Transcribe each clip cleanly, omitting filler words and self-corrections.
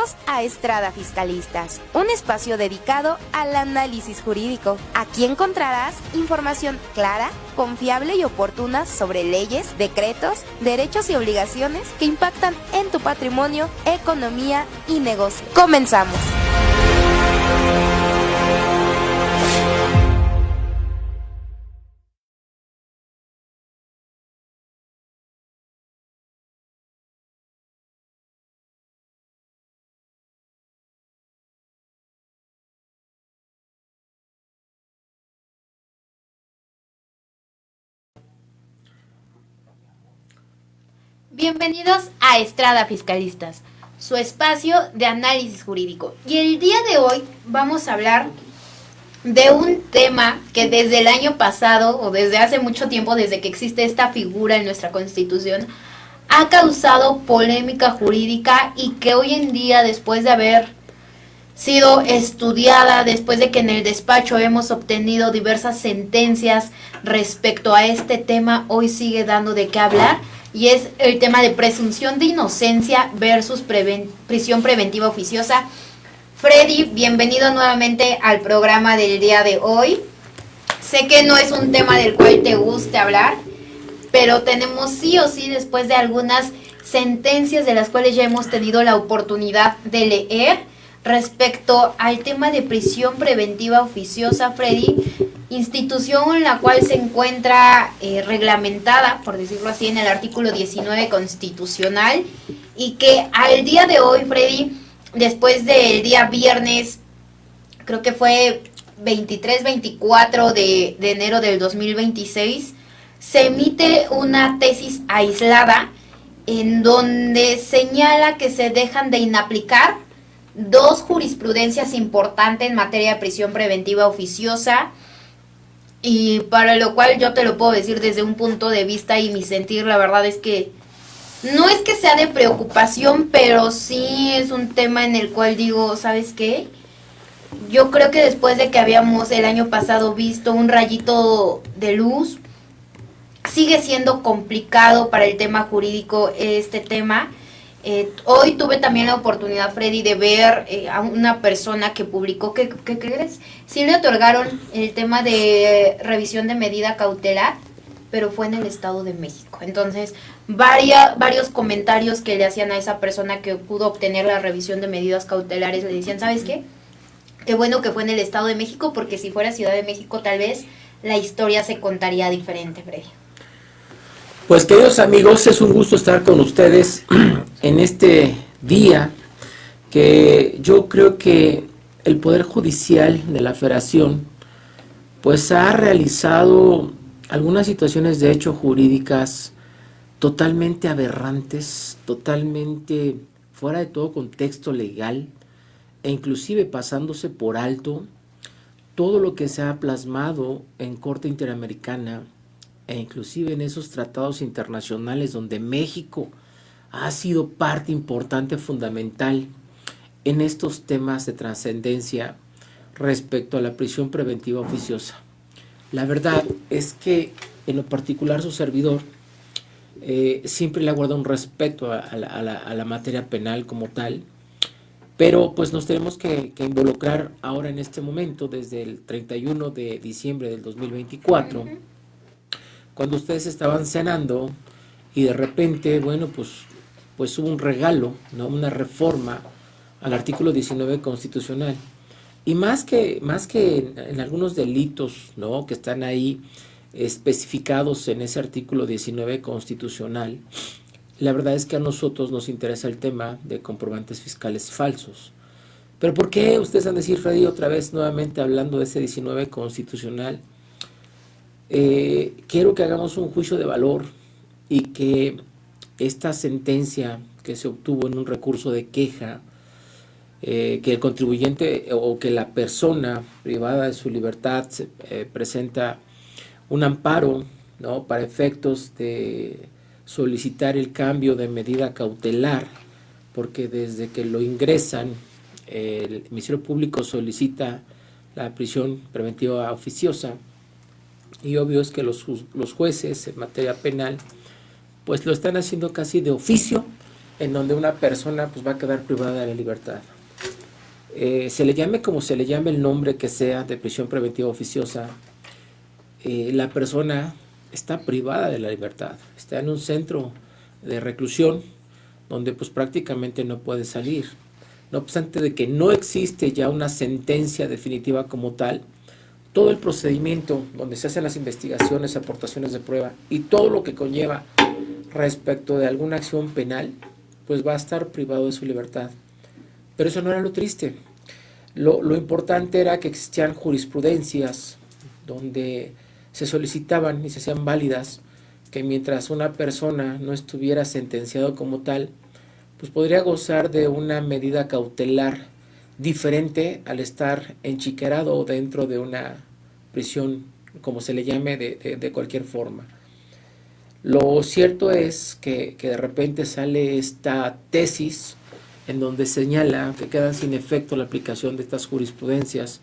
Bienvenidos a Estrada Fiscalistas, un espacio dedicado al análisis jurídico. Aquí encontrarás información clara, confiable y oportuna sobre leyes, decretos, derechos y obligaciones que impactan en tu patrimonio, economía y negocio. ¡Comenzamos! Bienvenidos a Estrada Fiscalistas, su espacio de análisis jurídico. Y el día de hoy vamos a hablar de un tema que desde el año pasado o desde hace mucho tiempo, desde que existe esta figura en nuestra Constitución, ha causado polémica jurídica y que hoy en día, después de haber sido estudiada, después de que en el despacho hemos obtenido diversas sentencias respecto a este tema, hoy sigue dando de qué hablar. Y es el tema de presunción de inocencia versus prisión preventiva oficiosa. Freddy, bienvenido nuevamente al programa del día de hoy. Sé que no es un tema del cual te guste hablar, pero tenemos sí o sí, después de algunas sentencias de las cuales ya hemos tenido la oportunidad de leer, respecto al tema de prisión preventiva oficiosa, Freddy, institución en la cual se encuentra reglamentada, por decirlo así, en el artículo 19 constitucional, y que al día de hoy, Freddy, después del día viernes, creo que fue 23-24 de enero del 2026, se emite una tesis aislada en donde señala que se dejan de inaplicar dos jurisprudencias importantes en materia de prisión preventiva oficiosa, y para lo cual yo te lo puedo decir desde un punto de vista y mi sentir, la verdad es que no es que sea de preocupación, pero sí es un tema en el cual digo, ¿sabes qué? Yo creo que después de que habíamos el año pasado visto un rayito de luz, sigue siendo complicado para el tema jurídico este tema. Hoy tuve también la oportunidad, Freddy, de ver a una persona que publicó ¿qué crees? Sí le otorgaron el tema de revisión de medida cautelar, pero fue en el Estado de México. Entonces, varios comentarios que le hacían a esa persona que pudo obtener la revisión de medidas cautelares, le decían, ¿sabes qué? Qué bueno que fue en el Estado de México, porque si fuera Ciudad de México, tal vez la historia se contaría diferente, Freddy. Pues queridos amigos, es un gusto estar con ustedes en este día que yo creo que el Poder Judicial de la Federación pues ha realizado algunas situaciones de hecho jurídicas totalmente aberrantes, totalmente fuera de todo contexto legal e inclusive pasándose por alto todo lo que se ha plasmado en Corte Interamericana e inclusive en esos tratados internacionales donde México ha sido parte importante, fundamental en estos temas de trascendencia respecto a la prisión preventiva oficiosa. La verdad es que en lo particular su servidor siempre le ha guardado un respeto a la materia penal como tal, pero pues nos tenemos que involucrar ahora en este momento, desde el 31 de diciembre del 2024, cuando ustedes estaban cenando y de repente, bueno, pues hubo un regalo, ¿no? Una reforma al artículo 19 constitucional. Y más que en algunos delitos, ¿no?, que están ahí especificados en ese artículo 19 constitucional, la verdad es que a nosotros nos interesa el tema de comprobantes fiscales falsos. Pero ¿por qué ustedes van a decir, Freddy, otra vez nuevamente hablando de ese 19 constitucional? Quiero que hagamos un juicio de valor y que esta sentencia que se obtuvo en un recurso de queja, que el contribuyente o que la persona privada de su libertad presenta un amparo, ¿no?, para efectos de solicitar el cambio de medida cautelar, porque desde que lo ingresan el Ministerio Público solicita la prisión preventiva oficiosa. Y obvio es que los jueces en materia penal pues lo están haciendo casi de oficio en donde una persona pues va a quedar privada de la libertad. Se le llame como se le llame el nombre que sea de prisión preventiva oficiosa, la persona está privada de la libertad, está en un centro de reclusión donde pues prácticamente no puede salir. No obstante de que no existe ya una sentencia definitiva como tal, todo el procedimiento donde se hacen las investigaciones, aportaciones de prueba y todo lo que conlleva respecto de alguna acción penal, pues va a estar privado de su libertad. Pero eso no era lo triste. Lo importante era que existían jurisprudencias donde se solicitaban y se hacían válidas que mientras una persona no estuviera sentenciado como tal, pues podría gozar de una medida cautelar diferente al estar enchiquerado dentro de una prisión, como se le llame, de cualquier forma. Lo cierto es que de repente sale esta tesis en donde señala que queda sin efecto la aplicación de estas jurisprudencias.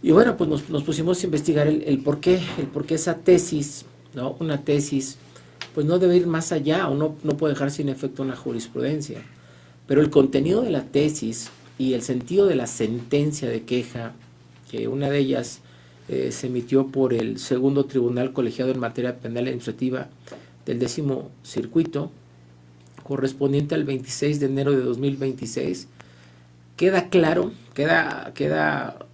Y bueno, pues nos pusimos a investigar el por qué esa tesis, ¿no? Una tesis, pues no debe ir más allá o no puede dejar sin efecto una jurisprudencia. Pero el contenido de la tesis y el sentido de la sentencia de queja, que una de ellas se emitió por el segundo tribunal colegiado en materia penal administrativa del 10º circuito, correspondiente al 26 de enero de 2026, queda claro, queda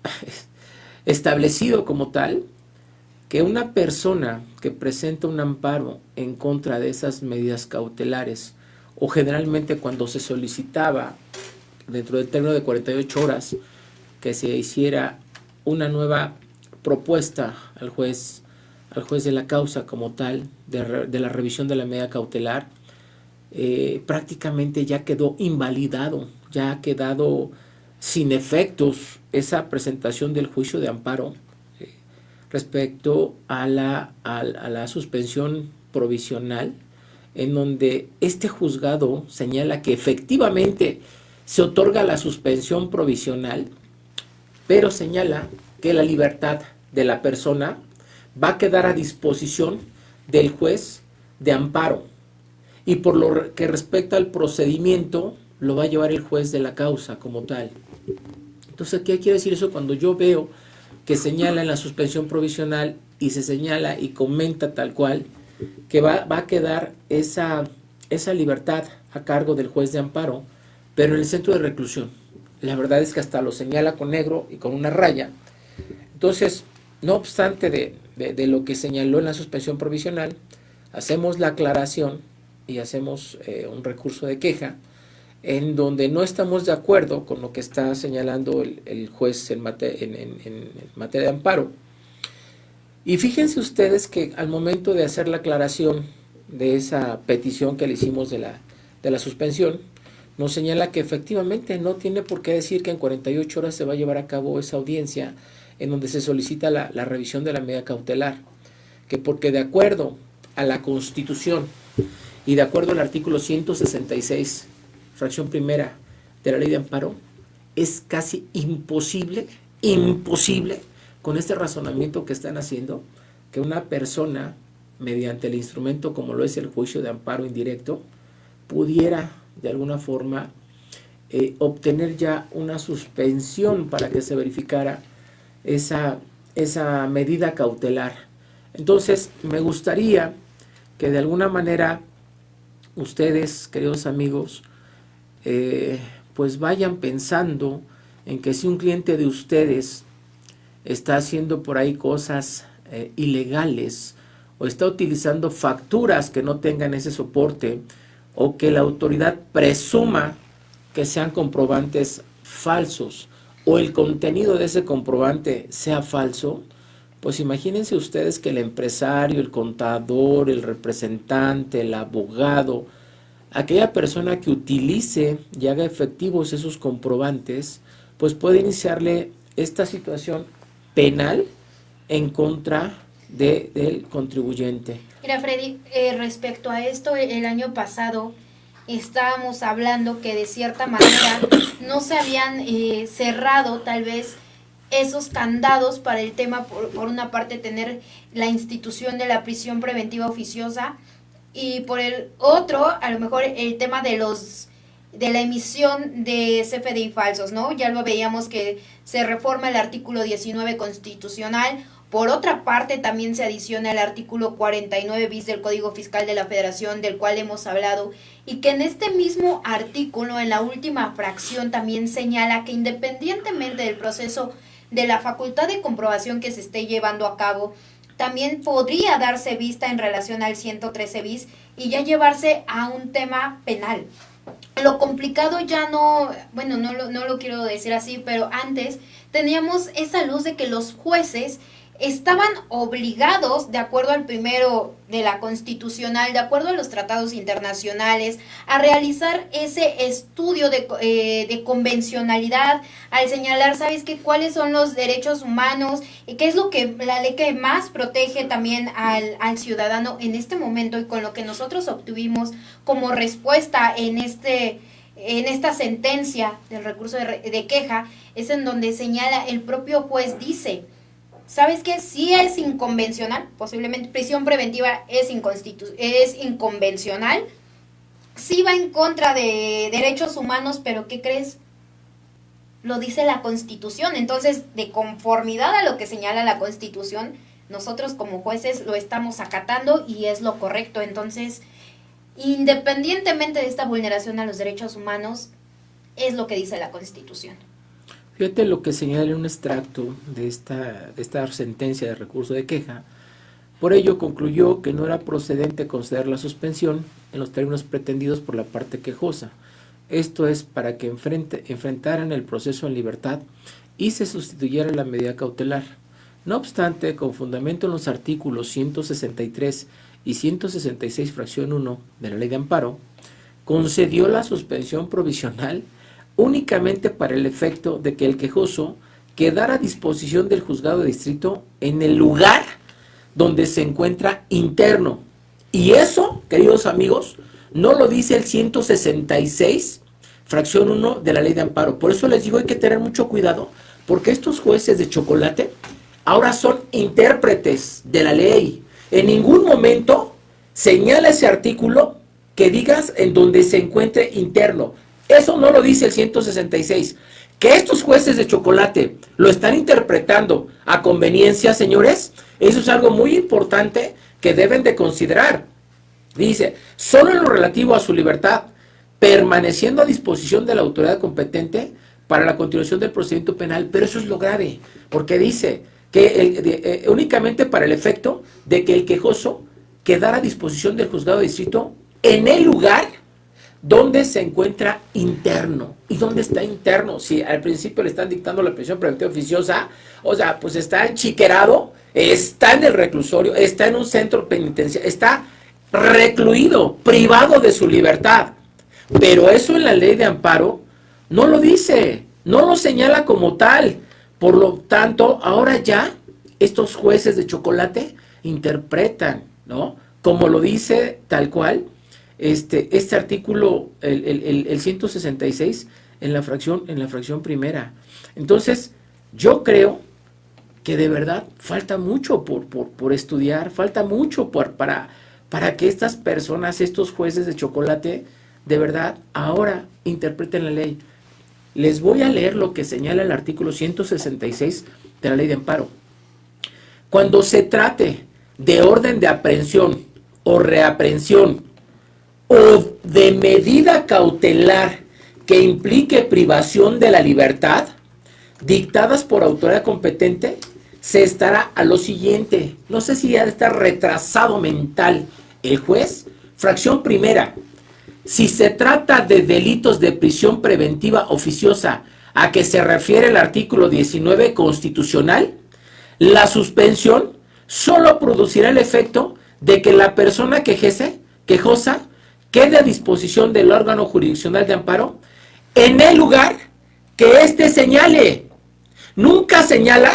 establecido como tal, que una persona que presenta un amparo en contra de esas medidas cautelares, o generalmente cuando se solicitaba dentro del término de 48 horas que se hiciera una nueva propuesta al juez de la causa como tal, de la revisión de la medida cautelar, prácticamente ya quedó invalidado, ya ha quedado sin efectos esa presentación del juicio de amparo respecto a la suspensión provisional, en donde este juzgado señala que efectivamente se otorga la suspensión provisional, pero señala que la libertad de la persona va a quedar a disposición del juez de amparo, y por lo que respecta al procedimiento lo va a llevar el juez de la causa como tal. Entonces, ¿qué quiere decir eso? Cuando yo veo que señala en la suspensión provisional y se señala y comenta tal cual que va a quedar esa libertad a cargo del juez de amparo, pero en el centro de reclusión. La verdad es que hasta lo señala con negro y con una raya. Entonces, no obstante de lo que señaló en la suspensión provisional, hacemos la aclaración y hacemos un recurso de queja en donde no estamos de acuerdo con lo que está señalando el juez en materia de amparo. Y fíjense ustedes que al momento de hacer la aclaración de esa petición que le hicimos de la suspensión, nos señala que efectivamente no tiene por qué decir que en 48 horas se va a llevar a cabo esa audiencia en donde se solicita la revisión de la medida cautelar, que porque de acuerdo a la Constitución y de acuerdo al artículo 166, fracción primera de la ley de amparo, es casi imposible con este razonamiento que están haciendo, que una persona, mediante el instrumento como lo es el juicio de amparo indirecto, pudiera de alguna forma obtener ya una suspensión para que se verificara esa medida cautelar. Entonces, me gustaría que de alguna manera ustedes, queridos amigos, pues vayan pensando en que si un cliente de ustedes está haciendo por ahí cosas ilegales o está utilizando facturas que no tengan ese soporte o que la autoridad presuma que sean comprobantes falsos o el contenido de ese comprobante sea falso, pues imagínense ustedes que el empresario, el contador, el representante, el abogado, aquella persona que utilice y haga efectivos esos comprobantes, pues puede iniciarle esta situación penal en contra del contribuyente. Mira, Freddy, respecto a esto, el año pasado estábamos hablando que de cierta manera no se habían cerrado tal vez esos candados para el tema, por una parte tener la institución de la prisión preventiva oficiosa, y por el otro, a lo mejor el tema de la emisión de CFDI falsos, ¿no? Ya lo veíamos que se reforma el artículo 19 constitucional. Por otra parte, también se adiciona el artículo 49 bis del Código Fiscal de la Federación, del cual hemos hablado, y que en este mismo artículo, en la última fracción, también señala que independientemente del proceso de la facultad de comprobación que se esté llevando a cabo, también podría darse vista en relación al 113 bis y ya llevarse a un tema penal. Lo complicado ya no, bueno, no lo quiero decir así, pero antes teníamos esa luz de que los jueces estaban obligados, de acuerdo al primero de la constitucional, de acuerdo a los tratados internacionales, a realizar ese estudio de convencionalidad, al señalar, ¿sabes qué? ¿Cuáles son los derechos humanos? ¿Y qué es lo que la ley que más protege también al ciudadano en este momento? Y con lo que nosotros obtuvimos como respuesta en esta sentencia del recurso de queja, es en donde señala, el propio juez dice, ¿sabes qué? Sí es inconvencional, posiblemente prisión preventiva es inconvencional, sí va en contra de derechos humanos, pero ¿qué crees? Lo dice la Constitución. Entonces, de conformidad a lo que señala la Constitución, nosotros como jueces lo estamos acatando y es lo correcto. Entonces, independientemente de esta vulneración a los derechos humanos, es lo que dice la Constitución. Fíjate lo que señala en un extracto de esta sentencia de recurso de queja. Por ello concluyó que no era procedente conceder la suspensión en los términos pretendidos por la parte quejosa. Esto es para que enfrentaran el proceso en libertad y se sustituyera la medida cautelar. No obstante, con fundamento en los artículos 163 y 166 fracción 1 de la Ley de Amparo, concedió la suspensión provisional únicamente para el efecto de que el quejoso quedara a disposición del juzgado de distrito en el lugar donde se encuentra interno. Y eso, queridos amigos, no lo dice el 166, fracción 1 de la Ley de Amparo. Por eso les digo, hay que tener mucho cuidado, porque estos jueces de chocolate ahora son intérpretes de la ley. En ningún momento señala ese artículo que digas en donde se encuentre interno. Eso no lo dice el 166. Que estos jueces de chocolate lo están interpretando a conveniencia, señores, eso es algo muy importante que deben de considerar. Dice, solo en lo relativo a su libertad, permaneciendo a disposición de la autoridad competente para la continuación del procedimiento penal. Pero eso es lo grave, porque dice que únicamente para el efecto de que el quejoso quedara a disposición del juzgado de distrito en el lugar donde se encuentra interno. ¿Y dónde está interno? Si al principio le están dictando la prisión preventiva oficiosa, o sea, pues está enchiquerado, está en el reclusorio, está en un centro penitenciario, está recluido, privado de su libertad. Pero eso en la Ley de Amparo no lo dice, no lo señala como tal. Por lo tanto, ahora ya estos jueces de chocolate interpretan, ¿no? Como lo dice tal cual este artículo, el 166, en la fracción primera. Entonces, yo creo que de verdad falta mucho por estudiar, falta mucho para que estas personas, estos jueces de chocolate, de verdad, ahora interpreten la ley. Les voy a leer lo que señala el artículo 166 de la Ley de Amparo. Cuando se trate de orden de aprehensión o reaprehensión o de medida cautelar que implique privación de la libertad, dictadas por autoridad competente, se estará a lo siguiente. No sé si ya está retrasado mental el juez. Fracción primera. Si se trata de delitos de prisión preventiva oficiosa a que se refiere el artículo 19 constitucional, la suspensión solo producirá el efecto de que la persona quejosa quede a disposición del órgano jurisdiccional de amparo en el lugar que éste señale. Nunca señala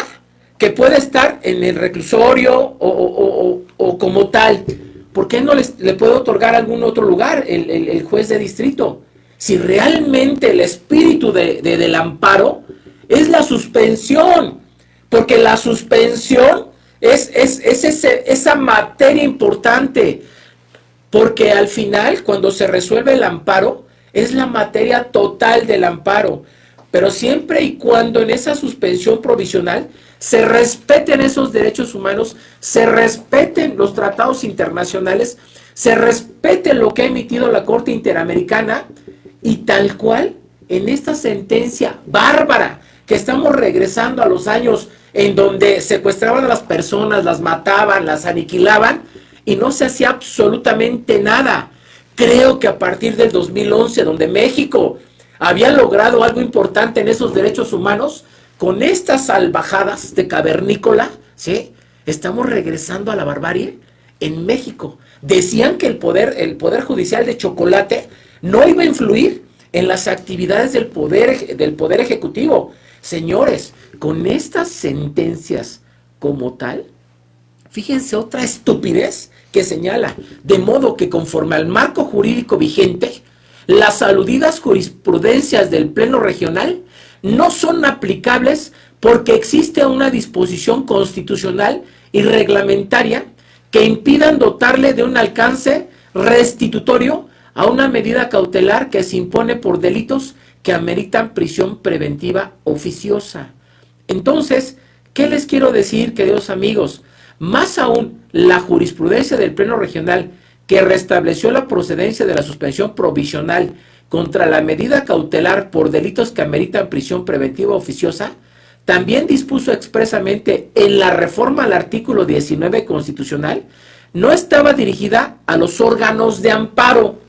que puede estar en el reclusorio o como tal. ¿Por qué no le puede otorgar algún otro lugar el juez de distrito? Si realmente el espíritu del amparo es la suspensión, porque la suspensión es esa materia importante. porque al final, cuando se resuelve el amparo, es la materia total del amparo, pero siempre y cuando en esa suspensión provisional se respeten esos derechos humanos, se respeten los tratados internacionales, se respete lo que ha emitido la Corte Interamericana, y tal cual en esta sentencia bárbara que estamos regresando a los años en donde secuestraban a las personas, las mataban, las aniquilaban y no se hacía absolutamente nada. Creo que a partir del 2011, donde México había logrado algo importante en esos derechos humanos, con estas salvajadas de cavernícola, ¿sí?, estamos regresando a la barbarie en México. Decían que el poder judicial de chocolate no iba a influir en las actividades del poder ejecutivo. Señores, con estas sentencias como tal, fíjense otra estupidez que señala, de modo que conforme al marco jurídico vigente, las aludidas jurisprudencias del Pleno Regional no son aplicables porque existe una disposición constitucional y reglamentaria que impidan dotarle de un alcance restitutorio a una medida cautelar que se impone por delitos que ameritan prisión preventiva oficiosa. Entonces, ¿qué les quiero decir, queridos amigos? Más aún, la jurisprudencia del Pleno Regional que restableció la procedencia de la suspensión provisional contra la medida cautelar por delitos que ameritan prisión preventiva oficiosa, también dispuso expresamente en la reforma al artículo 19 constitucional, no estaba dirigida a los órganos de amparo,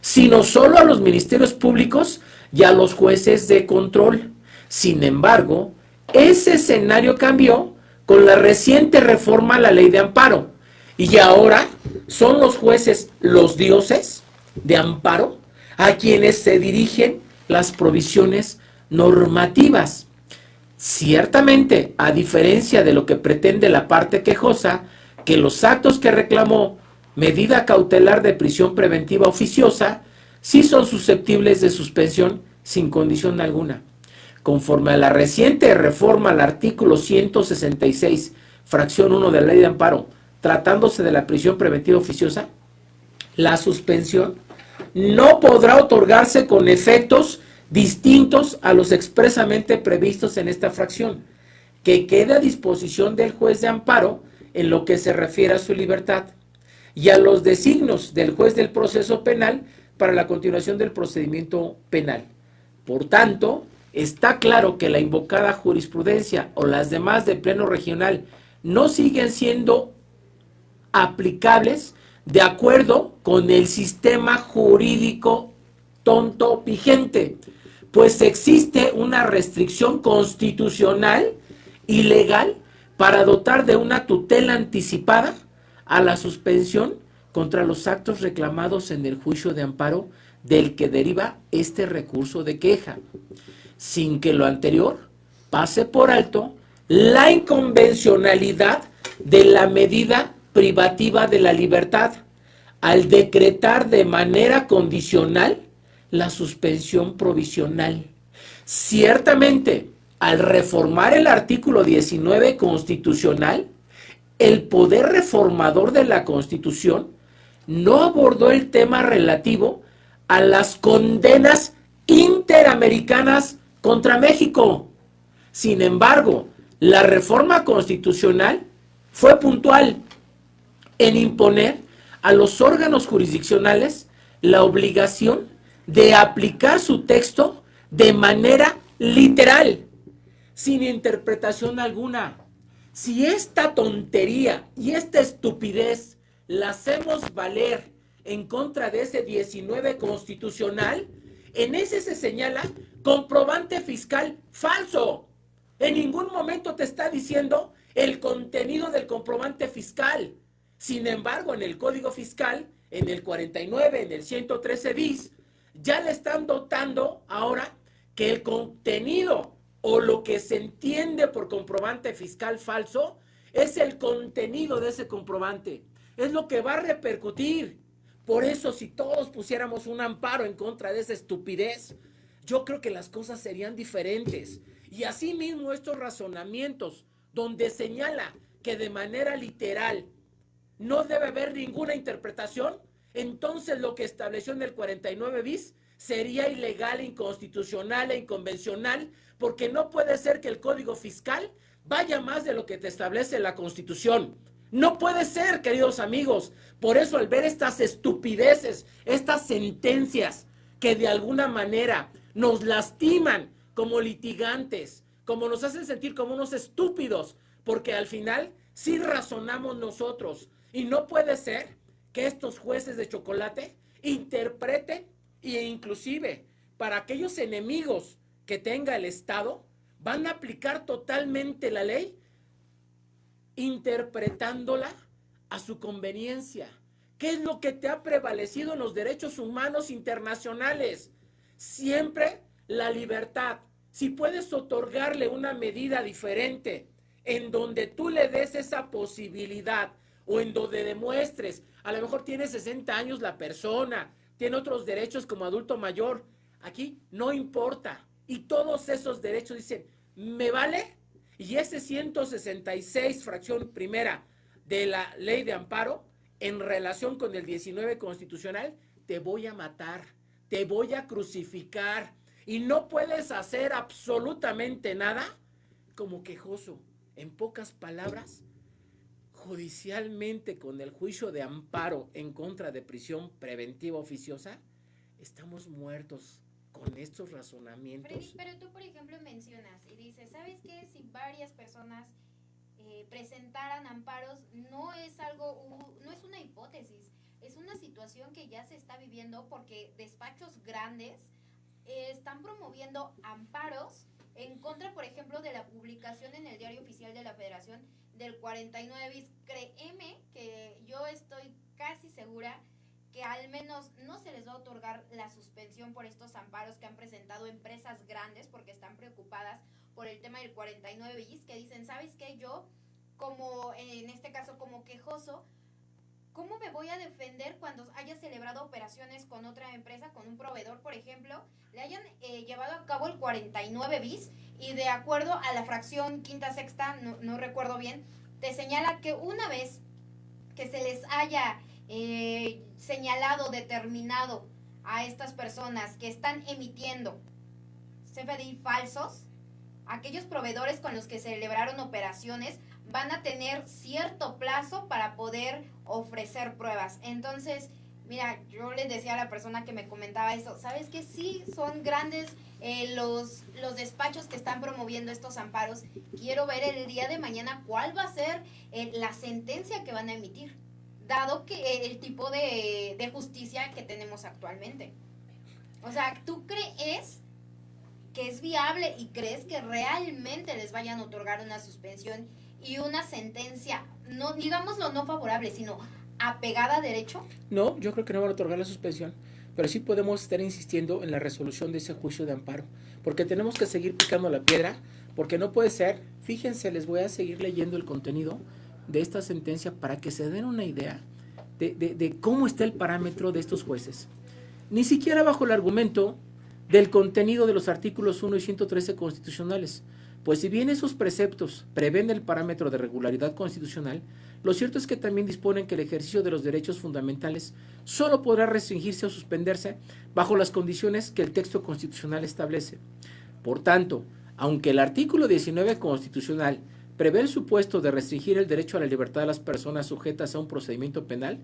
sino solo a los ministerios públicos y a los jueces de control. Sin embargo, ese escenario cambió con la reciente reforma a la ley de amparo, y ahora son los jueces los dioses de amparo a quienes se dirigen las provisiones normativas. Ciertamente, a diferencia de lo que pretende la parte quejosa, que los actos que reclamó medida cautelar de prisión preventiva oficiosa sí son susceptibles de suspensión sin condición alguna. Conforme a la reciente reforma al artículo 166, fracción 1 de la ley de amparo, tratándose de la prisión preventiva oficiosa, la suspensión no podrá otorgarse con efectos distintos a los expresamente previstos en esta fracción, que quede a disposición del juez de amparo en lo que se refiere a su libertad, y a los designios del juez del proceso penal para la continuación del procedimiento penal. Por tanto, está claro que la invocada jurisprudencia o las demás del Pleno Regional no siguen siendo aplicables de acuerdo con el sistema jurídico tonto vigente, pues existe una restricción constitucional y legal para dotar de una tutela anticipada a la suspensión contra los actos reclamados en el juicio de amparo del que deriva este recurso de queja, sin que lo anterior pase por alto la inconvencionalidad de la medida privativa de la libertad al decretar de manera condicional la suspensión provisional. Ciertamente, al reformar el artículo 19 constitucional, el poder reformador de la Constitución no abordó el tema relativo a las condenas interamericanas contra México. Sin embargo, la reforma constitucional fue puntual en imponer a los órganos jurisdiccionales la obligación de aplicar su texto de manera literal, sin interpretación alguna. Si esta tontería y esta estupidez la hacemos valer en contra de ese 19 constitucional, en ese se señala comprobante fiscal falso. En ningún momento te está diciendo el contenido del comprobante fiscal. Sin embargo, en el Código Fiscal, en el 49, en el 113 bis, ya le están dotando ahora que el contenido o lo que se entiende por comprobante fiscal falso es el contenido de ese comprobante. Es lo que va a repercutir. Por eso, si todos pusiéramos un amparo en contra de esa estupidez, yo creo que las cosas serían diferentes. Y asimismo estos razonamientos donde señala que de manera literal no debe haber ninguna interpretación, entonces lo que estableció en el 49 bis sería ilegal, inconstitucional e inconvencional, porque no puede ser que el Código Fiscal vaya más de lo que te establece la Constitución. No puede ser, queridos amigos. Por eso, al ver estas estupideces, estas sentencias que de alguna manera nos lastiman como litigantes, como nos hacen sentir como unos estúpidos, porque al final sí razonamos nosotros. Y no puede ser que estos jueces de chocolate interpreten e inclusive para aquellos enemigos que tenga el Estado, van a aplicar totalmente la ley interpretándola a su conveniencia. ¿Qué es lo que te ha prevalecido en los derechos humanos internacionales? Siempre la libertad. Si puedes otorgarle una medida diferente en donde tú le des esa posibilidad o en donde demuestres, a lo mejor tiene 60 años la persona, tiene otros derechos como adulto mayor, aquí no importa. Y todos esos derechos dicen, ¿me vale? Y ese 166, fracción primera de la ley de amparo, en relación con el 19 constitucional, te voy a matar, te voy a crucificar, y no puedes hacer absolutamente nada como quejoso. En pocas palabras, judicialmente con el juicio de amparo en contra de prisión preventiva oficiosa, estamos muertos con estos razonamientos. Freddy, pero tú, por ejemplo, mencionas y dices, ¿sabes qué? Si varias personas presentaran amparos, no es una hipótesis, es una situación que ya se está viviendo porque despachos grandes están promoviendo amparos en contra, por ejemplo, de la publicación en el Diario Oficial de la Federación del 49 bis. Créeme que yo estoy casi segura que al menos no se les va a otorgar la suspensión por estos amparos que han presentado empresas grandes porque están preocupadas por el tema del 49 bis, que dicen, ¿sabes qué? Yo, como en este caso como quejoso, ¿cómo me voy a defender cuando haya celebrado operaciones con otra empresa, con un proveedor, por ejemplo, le hayan llevado a cabo el 49 bis y de acuerdo a la fracción quinta, sexta, no recuerdo bien, te señala que una vez que se les haya señalado, determinado a estas personas que están emitiendo CFDI falsos, aquellos proveedores con los que se celebraron operaciones van a tener cierto plazo para poder ofrecer pruebas. Entonces, mira, yo les decía a la persona que me comentaba eso, ¿sabes qué? Sí, son grandes los despachos que están promoviendo estos amparos. Quiero ver el día de mañana cuál va a ser la sentencia que van a emitir, dado que el tipo de justicia que tenemos actualmente. O sea, ¿tú crees que es viable y crees que realmente les vayan a otorgar una suspensión y una sentencia, no digámoslo no favorable, sino apegada a derecho? No, yo creo que no van a otorgar la suspensión, pero sí podemos estar insistiendo en la resolución de ese juicio de amparo, porque tenemos que seguir picando la piedra, porque no puede ser. Fíjense, les voy a seguir leyendo el contenido de esta sentencia para que se den una idea de cómo está el parámetro de estos jueces. Ni siquiera bajo el argumento del contenido de los artículos 1 y 113 constitucionales, pues si bien esos preceptos prevén el parámetro de regularidad constitucional, lo cierto es que también disponen que el ejercicio de los derechos fundamentales solo podrá restringirse o suspenderse bajo las condiciones que el texto constitucional establece. Por tanto, aunque el artículo 19 constitucional prevé el supuesto de restringir el derecho a la libertad de las personas sujetas a un procedimiento penal,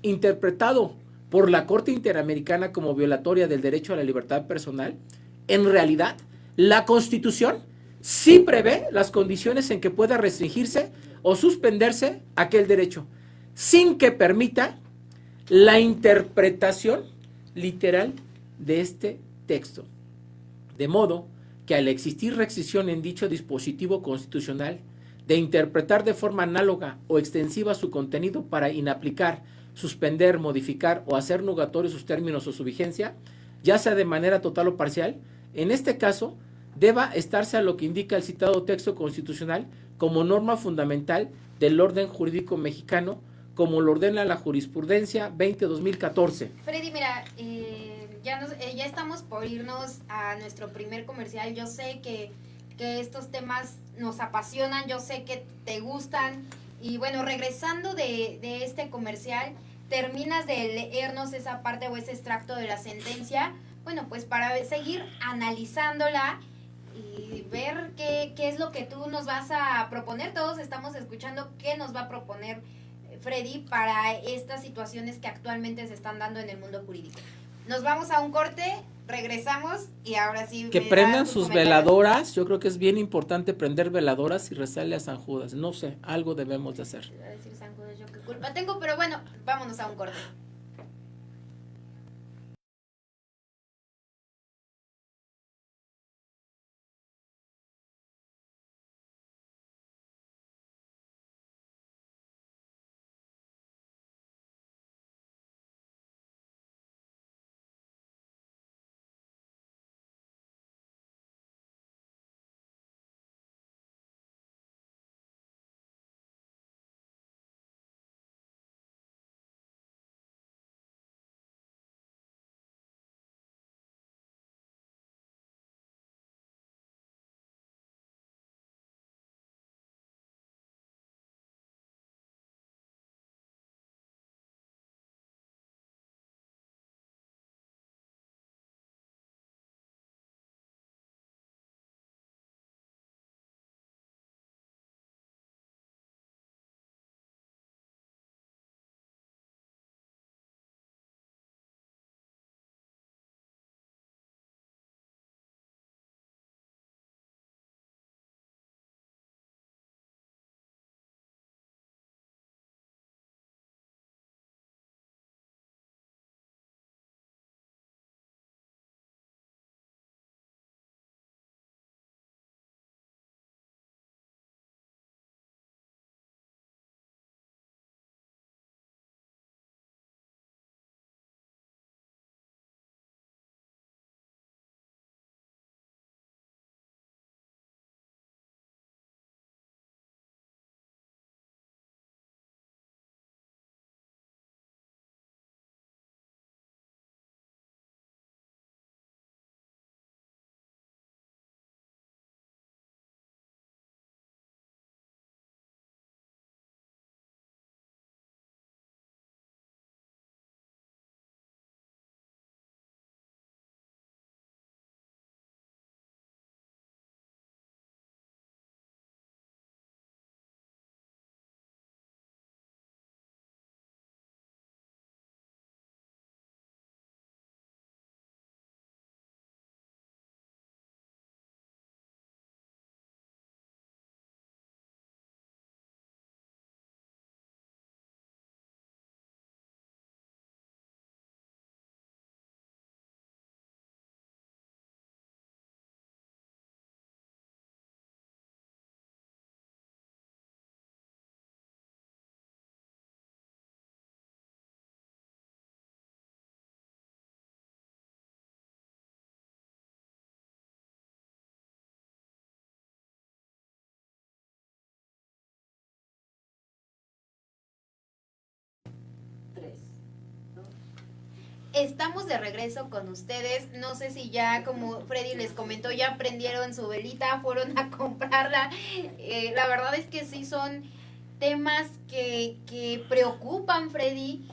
interpretado por la Corte Interamericana como violatoria del derecho a la libertad personal, en realidad, la Constitución sí prevé las condiciones en que pueda restringirse o suspenderse aquel derecho, sin que permita la interpretación literal de este texto. De modo que al existir restricción en dicho dispositivo constitucional de interpretar de forma análoga o extensiva su contenido para inaplicar, suspender, modificar o hacer nugatorios sus términos o su vigencia, ya sea de manera total o parcial, en este caso deba estarse a lo que indica el citado texto constitucional como norma fundamental del orden jurídico mexicano, como lo ordena la jurisprudencia 20-2014. Freddy, mira, ya estamos por irnos a nuestro primer comercial. Yo sé que estos temas nos apasionan, yo sé que te gustan. Y bueno, regresando de este comercial, terminas de leernos esa parte o ese extracto de la sentencia, bueno, pues para seguir analizándola y ver qué es lo que tú nos vas a proponer. Todos estamos escuchando qué nos va a proponer Freddy para estas situaciones que actualmente se están dando en el mundo jurídico. Nos vamos a un corte, regresamos y ahora sí. Que prendan sus veladoras. Yo creo que es bien importante prender veladoras y rezarle a San Judas. No sé, algo debemos de hacer. Iba a decir San Judas, yo qué culpa tengo, pero bueno, vámonos a un corte. Estamos de regreso con ustedes. No sé si ya, como Freddy les comentó, ya prendieron su velita, fueron a comprarla. La verdad es que sí son temas que preocupan, Freddy,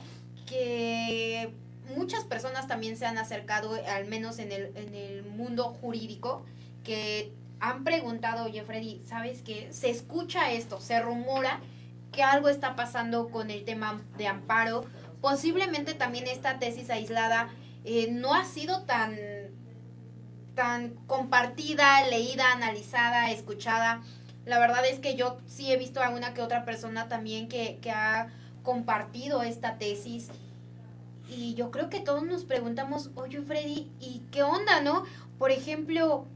que muchas personas también se han acercado, al menos en el mundo jurídico, que han preguntado, oye Freddy, ¿sabes qué? Se escucha esto, se rumora que algo está pasando con el tema de amparo. Posiblemente también esta tesis aislada no ha sido tan compartida, leída, analizada, escuchada. La verdad es que yo sí he visto a una que otra persona también que ha compartido esta tesis. Y yo creo que todos nos preguntamos, oye Freddy, ¿y qué onda, no? Por ejemplo,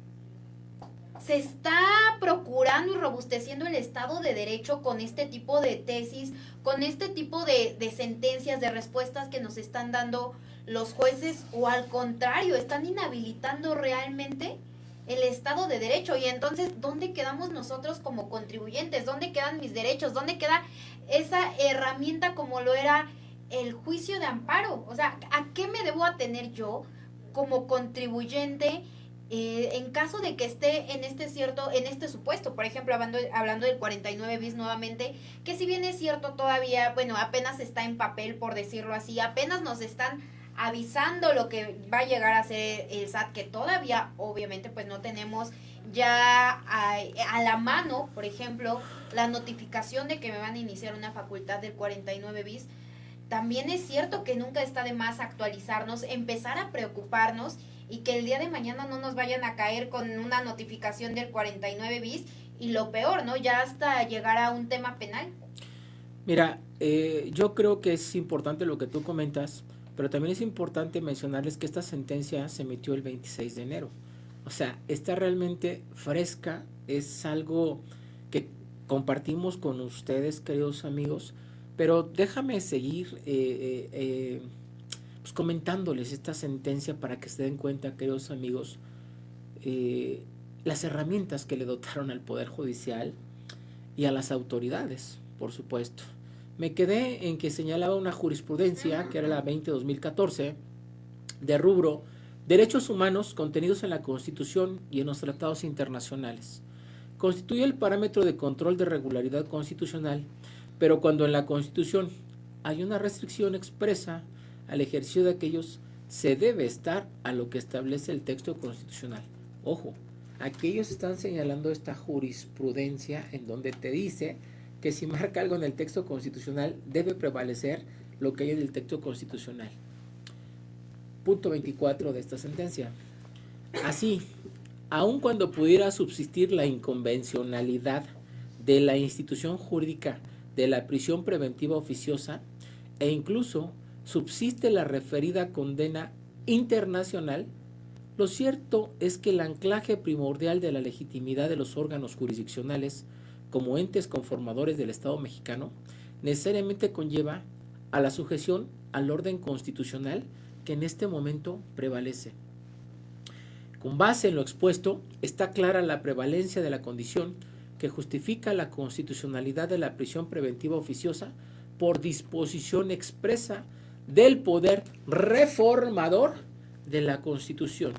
se está procurando y robusteciendo el Estado de Derecho con este tipo de tesis, con este tipo de sentencias, de respuestas que nos están dando los jueces, o al contrario, están inhabilitando realmente el Estado de Derecho. Y entonces, ¿dónde quedamos nosotros como contribuyentes? ¿Dónde quedan mis derechos? ¿Dónde queda esa herramienta como lo era el juicio de amparo? O sea, ¿a qué me debo atener yo como contribuyente en caso de que esté en este supuesto, por ejemplo, hablando del 49 bis nuevamente, que si bien es cierto todavía, bueno, apenas está en papel, por decirlo así, apenas nos están avisando lo que va a llegar a ser el SAT, que todavía obviamente pues no tenemos ya a la mano, por ejemplo, la notificación de que me van a iniciar una facultad del 49 bis. También es cierto que nunca está de más actualizarnos, empezar a preocuparnos y que el día de mañana no nos vayan a caer con una notificación del 49 bis y lo peor, ¿no? Ya hasta llegar a un tema penal. Mira, yo creo que es importante lo que tú comentas, pero también es importante mencionarles que esta sentencia se emitió el 26 de enero. O sea, está realmente fresca, es algo que compartimos con ustedes, queridos amigos, pero déjame seguir pues comentándoles esta sentencia para que se den cuenta, queridos amigos, las herramientas que le dotaron al Poder Judicial y a las autoridades, por supuesto. Me quedé en que señalaba una jurisprudencia, que era la 20-2014, de rubro derechos humanos contenidos en la Constitución y en los tratados internacionales. Constituye el parámetro de control de regularidad constitucional, pero cuando en la Constitución hay una restricción expresa al ejercicio de aquellos, se debe estar a lo que establece el texto constitucional. Ojo, aquellos están señalando esta jurisprudencia en donde te dice que si marca algo en el texto constitucional, debe prevalecer lo que hay en el texto constitucional. Punto 24 de esta sentencia. Así, aun cuando pudiera subsistir la inconvencionalidad de la institución jurídica de la prisión preventiva oficiosa e incluso subsiste la referida condena internacional, lo cierto es que el anclaje primordial de la legitimidad de los órganos jurisdiccionales como entes conformadores del Estado mexicano necesariamente conlleva a la sujeción al orden constitucional que en este momento prevalece. Con base en lo expuesto, está clara la prevalencia de la condición que justifica la constitucionalidad de la prisión preventiva oficiosa por disposición expresa del poder reformador de la Constitución.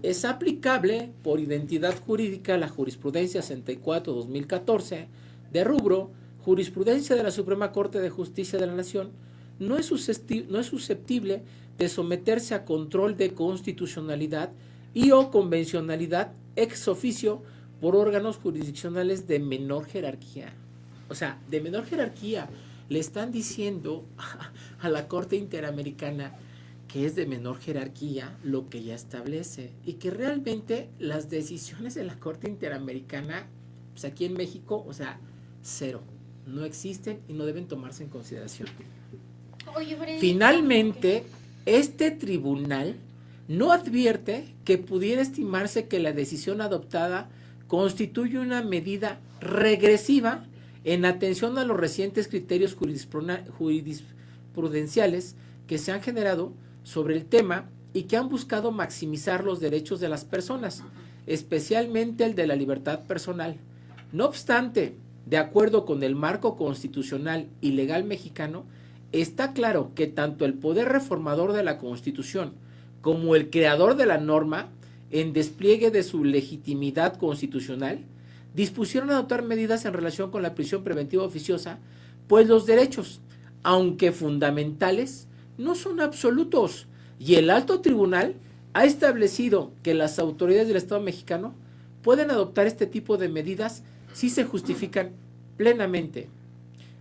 Es aplicable por identidad jurídica la jurisprudencia 64-2014 de rubro jurisprudencia de la Suprema Corte de Justicia de la Nación. No es susceptible de someterse a control de constitucionalidad y o convencionalidad ex oficio por órganos jurisdiccionales de menor jerarquía. O sea, de menor jerarquía. Le están diciendo a la Corte Interamericana que es de menor jerarquía lo que ya establece y que realmente las decisiones de la Corte Interamericana, pues aquí en México, o sea, cero, no existen y no deben tomarse en consideración. Oye, Freddy, finalmente, este tribunal no advierte que pudiera estimarse que la decisión adoptada constituye una medida regresiva en atención a los recientes criterios jurisprudenciales que se han generado sobre el tema y que han buscado maximizar los derechos de las personas, especialmente el de la libertad personal. No obstante, de acuerdo con el marco constitucional y legal mexicano, está claro que tanto el poder reformador de la Constitución como el creador de la norma, en despliegue de su legitimidad constitucional, dispusieron adoptar medidas en relación con la prisión preventiva oficiosa, pues los derechos, aunque fundamentales, no son absolutos, y el alto tribunal ha establecido que las autoridades del Estado mexicano pueden adoptar este tipo de medidas si se justifican plenamente.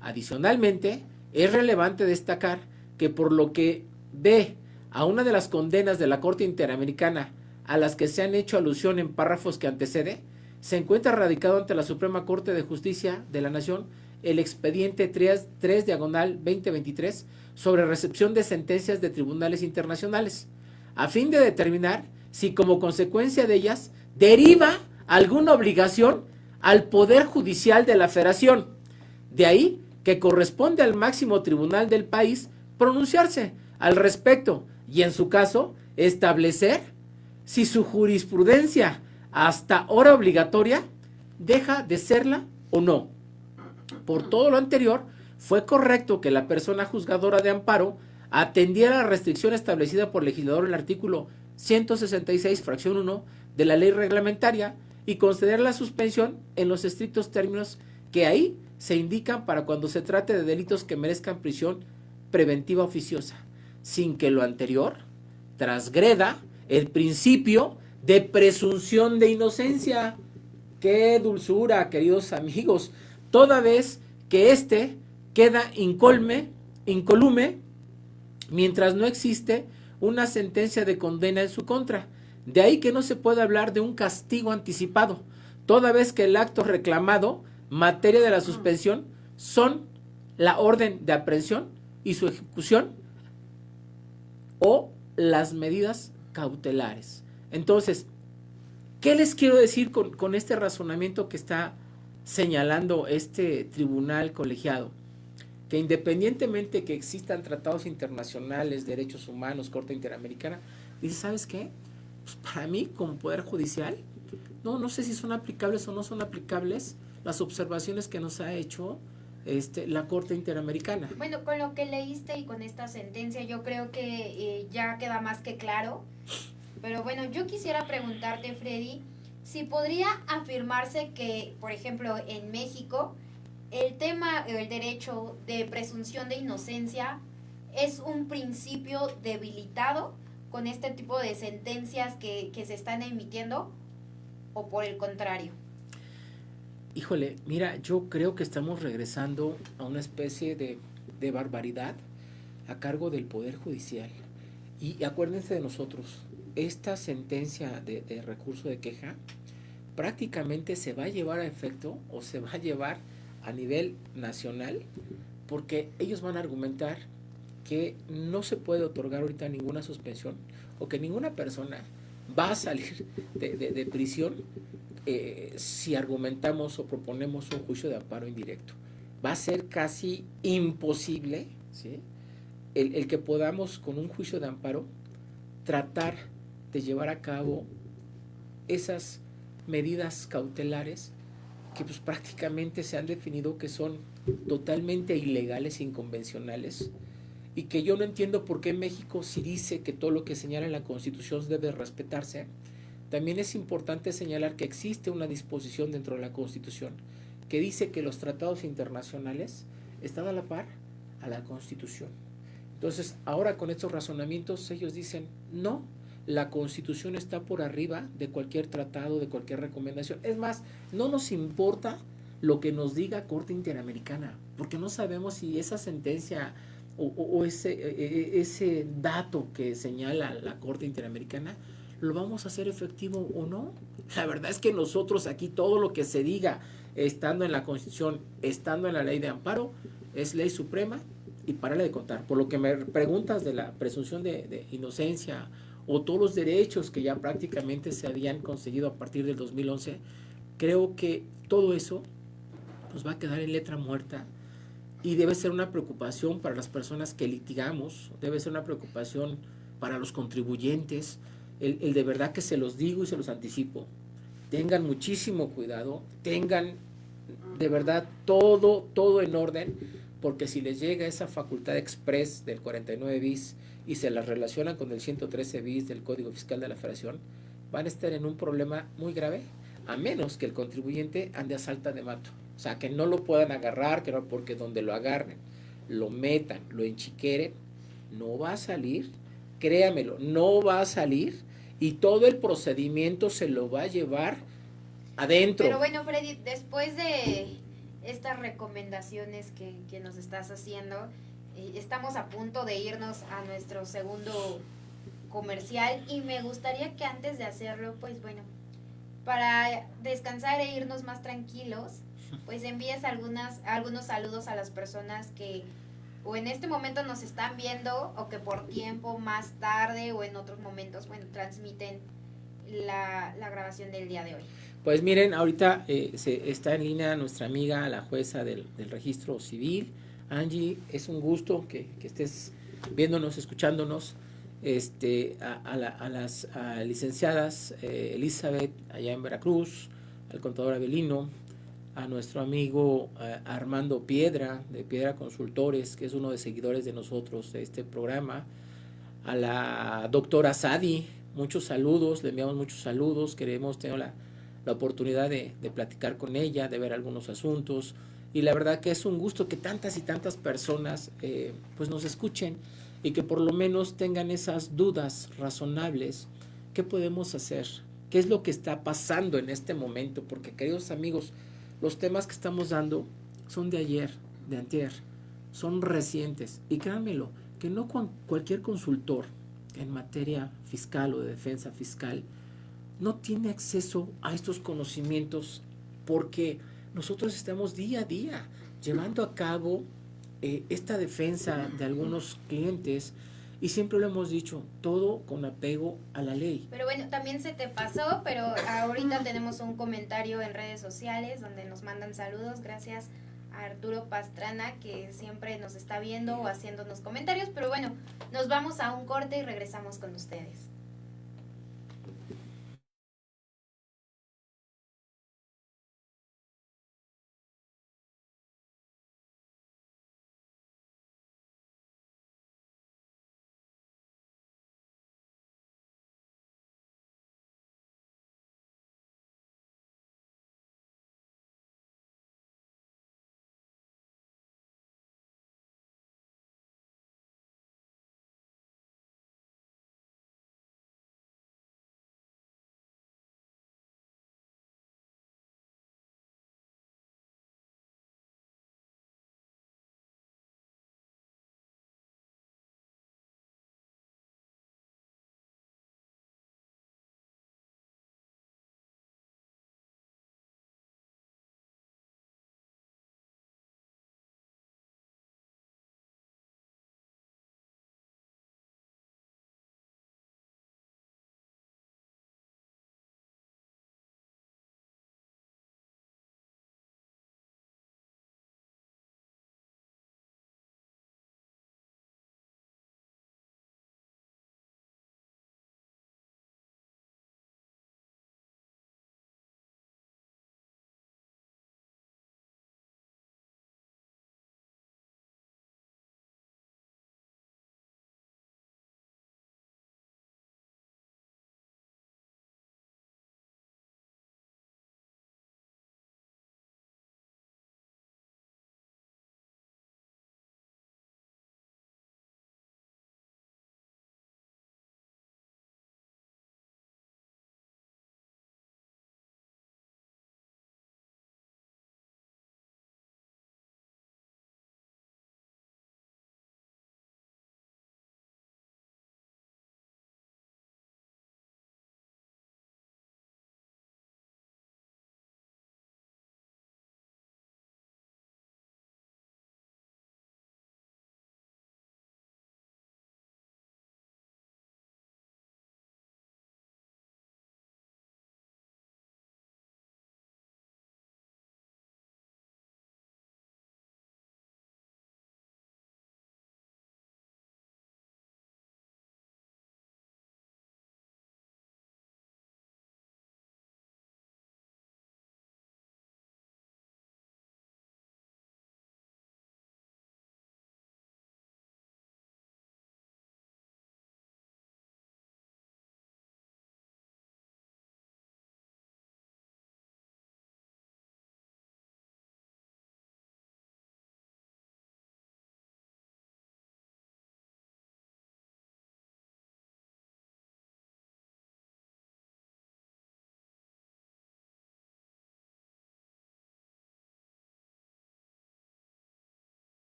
Adicionalmente, es relevante destacar que por lo que ve a una de las condenas de la Corte Interamericana a las que se han hecho alusión en párrafos que antecede, se encuentra radicado ante la Suprema Corte de Justicia de la Nación el expediente 3/2023 sobre recepción de sentencias de tribunales internacionales, a fin de determinar si como consecuencia de ellas deriva alguna obligación al Poder Judicial de la Federación. De ahí que corresponde al máximo tribunal del país pronunciarse al respecto y, en su caso, establecer si su jurisprudencia hasta ahora obligatoria deja de serla o no. Por todo lo anterior, fue correcto que la persona juzgadora de amparo atendiera a la restricción establecida por el legislador en el artículo 166, fracción 1 de la ley reglamentaria y conceder la suspensión en los estrictos términos que ahí se indican para cuando se trate de delitos que merezcan prisión preventiva oficiosa, sin que lo anterior transgreda el principio de presunción de inocencia. ¡Qué dulzura, queridos amigos! Toda vez que éste queda incolume mientras no existe una sentencia de condena en su contra. De ahí que no se puede hablar de un castigo anticipado, toda vez que el acto reclamado, materia de la suspensión, son la orden de aprehensión y su ejecución o las medidas cautelares. Entonces, ¿qué les quiero decir con este razonamiento que está señalando este tribunal colegiado? Que independientemente que existan tratados internacionales, derechos humanos, Corte Interamericana, dice, ¿sabes qué? Pues para mí, como Poder Judicial, no sé si son aplicables o no son aplicables las observaciones que nos ha hecho la Corte Interamericana. Bueno, con lo que leíste y con esta sentencia, yo creo que ya queda más que claro. Pero bueno, yo quisiera preguntarte, Freddy, si podría afirmarse que, por ejemplo, en México, el derecho de presunción de inocencia es un principio debilitado con este tipo de sentencias que se están emitiendo, o por el contrario. Híjole, mira, yo creo que estamos regresando a una especie de barbaridad a cargo del Poder Judicial. Y acuérdense de nosotros, esta sentencia de recurso de queja prácticamente se va a llevar a efecto o se va a llevar a nivel nacional, porque ellos van a argumentar que no se puede otorgar ahorita ninguna suspensión o que ninguna persona va a salir de prisión si argumentamos o proponemos un juicio de amparo indirecto. Va a ser casi imposible, ¿sí?, el que podamos con un juicio de amparo tratar de llevar a cabo esas medidas cautelares que pues prácticamente se han definido que son totalmente ilegales e inconvencionales, y que yo no entiendo por qué México, si dice que todo lo que señala en la Constitución debe respetarse, también es importante señalar que existe una disposición dentro de la Constitución que dice que los tratados internacionales están a la par a la Constitución. Entonces, ahora con estos razonamientos ellos dicen, no, la Constitución está por arriba de cualquier tratado, de cualquier recomendación. Es más, no nos importa lo que nos diga Corte Interamericana, porque no sabemos si esa sentencia o ese dato que señala la Corte Interamericana lo vamos a hacer efectivo o no. La verdad es que nosotros aquí todo lo que se diga estando en la Constitución, estando en la ley de amparo, es ley suprema y párale de contar. Por lo que me preguntas de la presunción de inocencia o todos los derechos que ya prácticamente se habían conseguido a partir del 2011, creo que todo eso nos va a quedar en letra muerta y debe ser una preocupación para las personas que litigamos, debe ser una preocupación para los contribuyentes, el de verdad que se los digo y se los anticipo, tengan muchísimo cuidado, tengan de verdad todo en orden, porque si les llega esa facultad express del 49 bis y se las relacionan con el 113 bis del Código Fiscal de la Federación, van a estar en un problema muy grave, a menos que el contribuyente ande a salta de mato. O sea, que no lo puedan agarrar, que no, porque donde lo agarren, lo metan, lo enchiqueren, no va a salir, créamelo, no va a salir, y todo el procedimiento se lo va a llevar adentro. Pero bueno, Freddy, después de estas recomendaciones que nos estás haciendo, estamos a punto de irnos a nuestro segundo comercial, y me gustaría que antes de hacerlo, pues bueno, para descansar e irnos más tranquilos, pues envíes algunos saludos a las personas que o en este momento nos están viendo, o que por tiempo más tarde o en otros momentos, bueno, transmiten la grabación del día de hoy. Pues miren, ahorita está en línea nuestra amiga, la jueza del registro civil. Angie, es un gusto que estés viéndonos, escuchándonos. A las licenciadas Elizabeth allá en Veracruz, al contador Avelino, a nuestro amigo Armando Piedra, de Piedra Consultores, que es uno de seguidores de nosotros de este programa, a la doctora Sadi, muchos saludos, le enviamos muchos saludos, queremos tener la oportunidad de platicar con ella, de ver algunos asuntos, y la verdad que es un gusto que tantas y tantas personas pues nos escuchen y que por lo menos tengan esas dudas razonables. ¿Qué podemos hacer? ¿Qué es lo que está pasando en este momento? Porque, queridos amigos, los temas que estamos dando son de ayer, de antier, son recientes, y créanmelo, que no cualquier consultor en materia fiscal o de defensa fiscal no tiene acceso a estos conocimientos, porque nosotros estamos día a día llevando a cabo esta defensa de algunos clientes, y siempre lo hemos dicho, todo con apego a la ley. Pero bueno, también se te pasó, pero ahorita tenemos un comentario en redes sociales donde nos mandan saludos. Gracias a Arturo Pastrana, que siempre nos está viendo o haciéndonos comentarios. Pero bueno, nos vamos a un corte y regresamos con ustedes.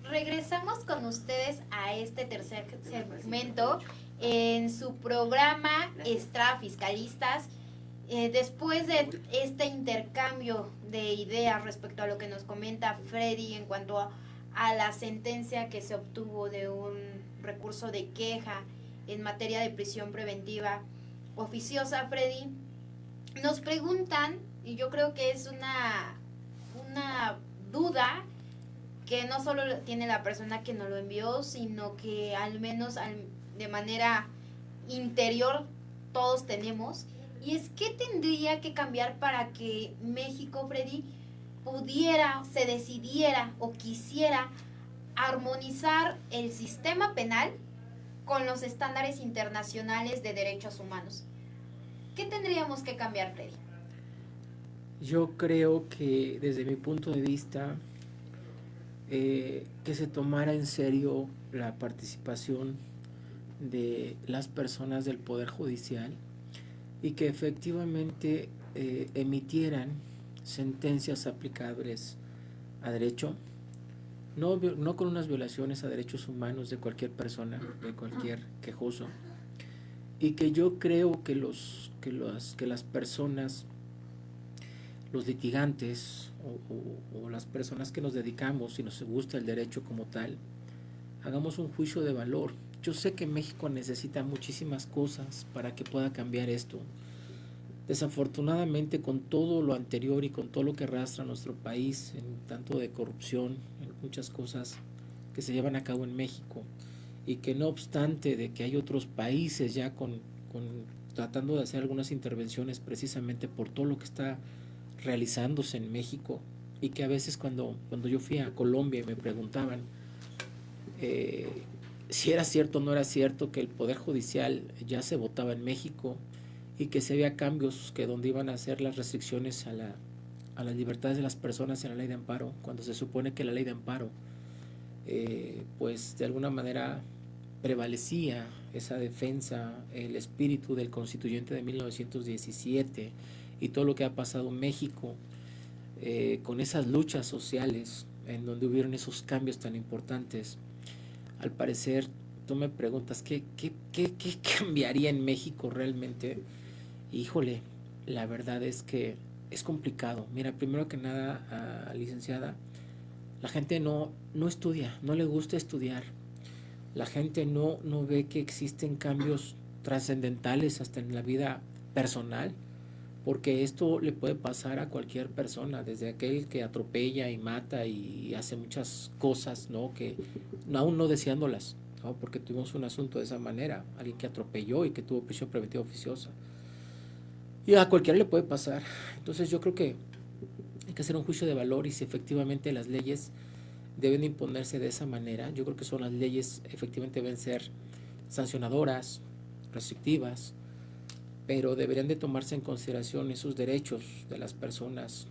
Regresamos con ustedes a este tercer segmento en su programa Estrada Fiscalistas. Después de este intercambio de ideas respecto a lo que nos comenta Freddy en cuanto a la sentencia que se obtuvo de un recurso de queja en materia de prisión preventiva oficiosa, Freddy, nos preguntan, y yo creo que es una duda que no solo tiene la persona que nos lo envió, sino que al menos de manera interior todos tenemos, y es qué tendría que cambiar para que México, Freddy, pudiera, se decidiera o quisiera armonizar el sistema penal con los estándares internacionales de derechos humanos. ¿Qué tendríamos que cambiar, Freddy? Yo creo que desde mi punto de vista, que se tomara en serio la participación de las personas del Poder Judicial y que efectivamente emitieran sentencias aplicables a derecho, no con unas violaciones a derechos humanos de cualquier persona, de cualquier quejoso, y que yo creo que las personas, los litigantes o las personas que nos dedicamos y nos gusta el derecho como tal, hagamos un juicio de valor. Yo sé que México necesita muchísimas cosas para que pueda cambiar esto. Desafortunadamente, con todo lo anterior y con todo lo que arrastra nuestro país, en tanto de corrupción, en muchas cosas que se llevan a cabo en México, y que no obstante de que hay otros países ya tratando de hacer algunas intervenciones precisamente por todo lo que está realizándose en México, y que a veces cuando yo fui a Colombia y me preguntaban si era cierto o no era cierto que el Poder Judicial ya se votaba en México y que si había cambios que donde iban a hacer las restricciones a las libertades de las personas en la ley de amparo, cuando se supone que la ley de amparo pues de alguna manera prevalecía esa defensa, el espíritu del constituyente de 1917 y todo lo que ha pasado en México con esas luchas sociales en donde hubieron esos cambios tan importantes. Al parecer, tú me preguntas, ¿qué cambiaría en México realmente? Híjole, la verdad es que es complicado. Mira, primero que nada, licenciada, la gente no estudia, no le gusta estudiar. La gente no ve que existen cambios trascendentales hasta en la vida personal, porque esto le puede pasar a cualquier persona, desde aquel que atropella y mata y hace muchas cosas, ¿no? Que aún no deseándolas, ¿no? Porque tuvimos un asunto de esa manera, alguien que atropelló y que tuvo prisión preventiva oficiosa. Y a cualquiera le puede pasar. Entonces yo creo que hay que hacer un juicio de valor y si efectivamente las leyes deben imponerse de esa manera, yo creo que son las leyes efectivamente deben ser sancionadoras, restrictivas, pero deberían de tomarse en consideración esos derechos de las personas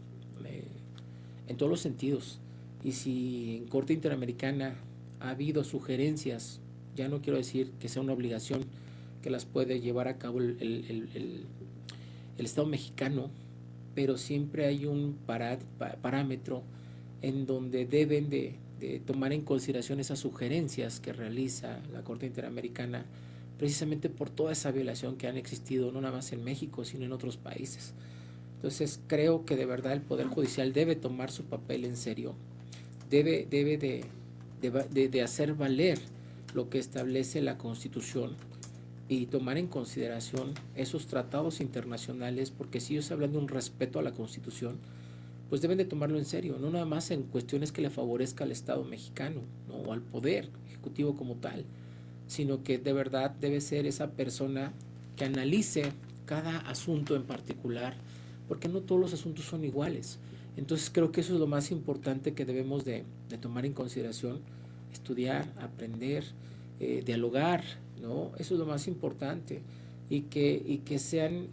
en todos los sentidos. Y si en Corte Interamericana ha habido sugerencias, ya no quiero decir que sea una obligación que las puede llevar a cabo el Estado mexicano, pero siempre hay un parámetro en donde deben de tomar en consideración esas sugerencias que realiza la Corte Interamericana, precisamente por toda esa violación que han existido no nada más en México, sino en otros países. Entonces creo que de verdad el Poder Judicial debe tomar su papel en serio, debe de hacer valer lo que establece la Constitución y tomar en consideración esos tratados internacionales, porque si ellos hablan de un respeto a la Constitución, pues deben de tomarlo en serio, no nada más en cuestiones que le favorezca al Estado mexicano, ¿no? O al Poder Ejecutivo como tal, sino que de verdad debe ser esa persona que analice cada asunto en particular, porque no todos los asuntos son iguales. Entonces creo que eso es lo más importante que debemos de tomar en consideración, estudiar, aprender, dialogar, ¿no? Eso es lo más importante, y que sean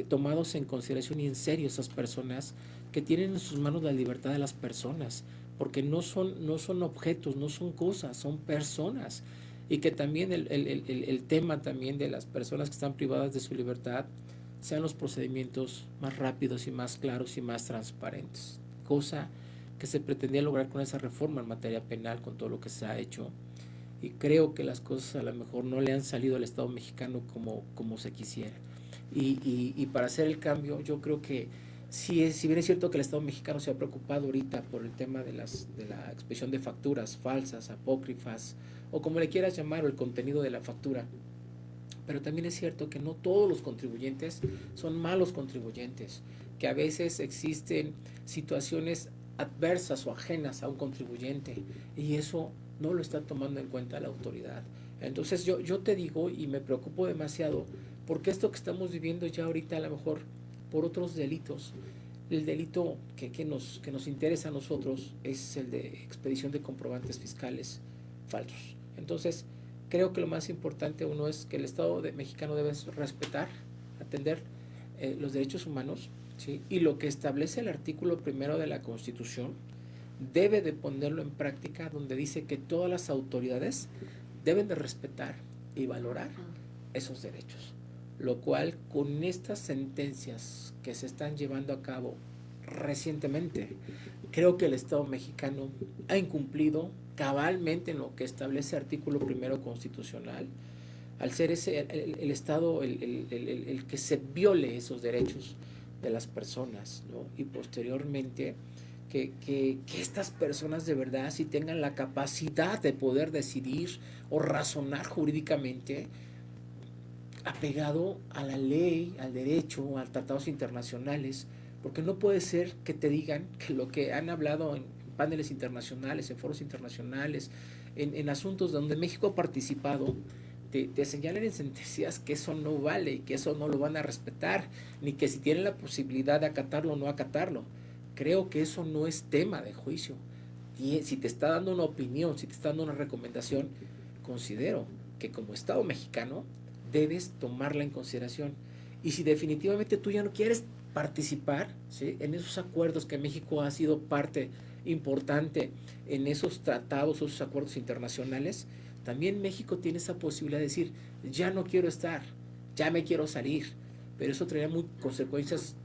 tomados en consideración y en serio esas personas que tienen en sus manos la libertad de las personas, porque no son objetos, no son cosas, son personas, y que también el tema también de las personas que están privadas de su libertad sean los procedimientos más rápidos y más claros y más transparentes, cosa que se pretendía lograr con esa reforma en materia penal, con todo lo que se ha hecho, y creo que las cosas a lo mejor no le han salido al Estado mexicano como se quisiera. y para hacer el cambio, yo creo que si bien es cierto que el Estado mexicano se ha preocupado ahorita por el tema de la expedición de facturas falsas, apócrifas, o como le quieras llamar, o el contenido de la factura, pero también es cierto que no todos los contribuyentes son malos contribuyentes, que a veces existen situaciones adversas o ajenas a un contribuyente, y eso no lo está tomando en cuenta la autoridad. Entonces yo te digo, y me preocupo demasiado, porque esto que estamos viviendo ya ahorita, a lo mejor por otros delitos, el delito que nos interesa a nosotros es el de expedición de comprobantes fiscales falsos. Entonces creo que lo más importante, uno, es que el Estado mexicano debe respetar, atender los derechos humanos, ¿sí? Y lo que establece el artículo 1 de la Constitución debe de ponerlo en práctica, donde dice que todas las autoridades deben de respetar y valorar esos derechos, lo cual con estas sentencias que se están llevando a cabo recientemente, creo que el Estado mexicano ha incumplido cabalmente en lo que establece el artículo 1 constitucional, al ser el Estado el que se viole esos derechos de las personas, ¿no? Y posteriormente que estas personas de verdad sí tengan la capacidad de poder decidir o razonar jurídicamente apegado a la ley, al derecho, a tratados internacionales, porque no puede ser que te digan que lo que han hablado en paneles internacionales, en foros internacionales, en asuntos donde México ha participado, te señalan en sentencias que eso no vale y que eso no lo van a respetar, ni que si tienen la posibilidad de acatarlo o no acatarlo. Creo que eso no es tema de juicio. Y si te está dando una opinión, si te está dando una recomendación, considero que como Estado mexicano debes tomarla en consideración. Y si definitivamente tú ya no quieres participar, ¿sí?, en esos acuerdos que México ha sido parte importante en esos tratados, esos acuerdos internacionales, también México tiene esa posibilidad de decir, ya no quiero estar, ya me quiero salir, pero eso traería consecuencias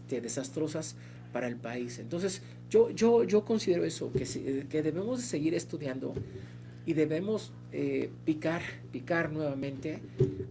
desastrosas para el país. Entonces yo considero eso, que debemos de seguir estudiando y debemos picar nuevamente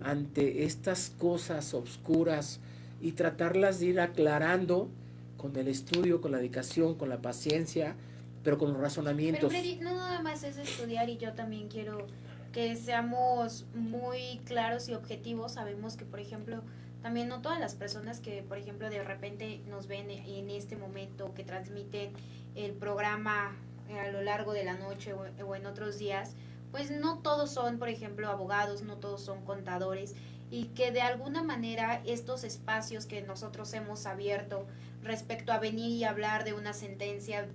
ante estas cosas obscuras y tratarlas de ir aclarando con el estudio, con la dedicación, con la paciencia, pero con los razonamientos. Pero Freddy, no nada más es estudiar, y yo también quiero que seamos muy claros y objetivos. Sabemos que, por ejemplo, también no todas las personas que, por ejemplo, de repente nos ven en este momento, que transmiten el programa a lo largo de la noche o en otros días, pues no todos son, por ejemplo, abogados, no todos son contadores, y que de alguna manera estos espacios que nosotros hemos abierto respecto a venir y hablar de una sentencia,